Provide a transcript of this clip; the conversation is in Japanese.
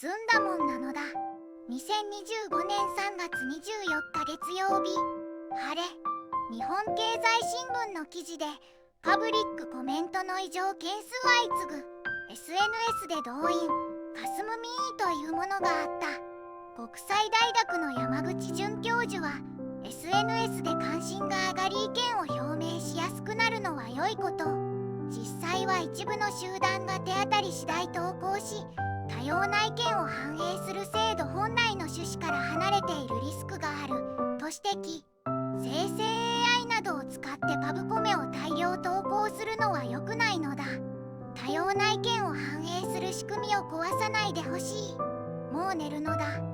ずんだもんなのだ。2025年3月24日月曜日、晴れ。日本経済新聞の記事でパブリックコメントの異常件数相次ぐ。 SNS で動員かすむみーというものがあった。国際大学の山口准教授は SNS で関心が上がり意見を表明しやすくなるのは良いこと。実際は一部の集団が手当たり次第投稿し、多様な意見を反映する制度本来の趣旨から離れているリスクがあると指摘。生成 AI などを使ってパブコメを大量投稿するのは良くないのだ。多様な意見を反映する仕組みを壊さないでほしい。もう寝るのだ。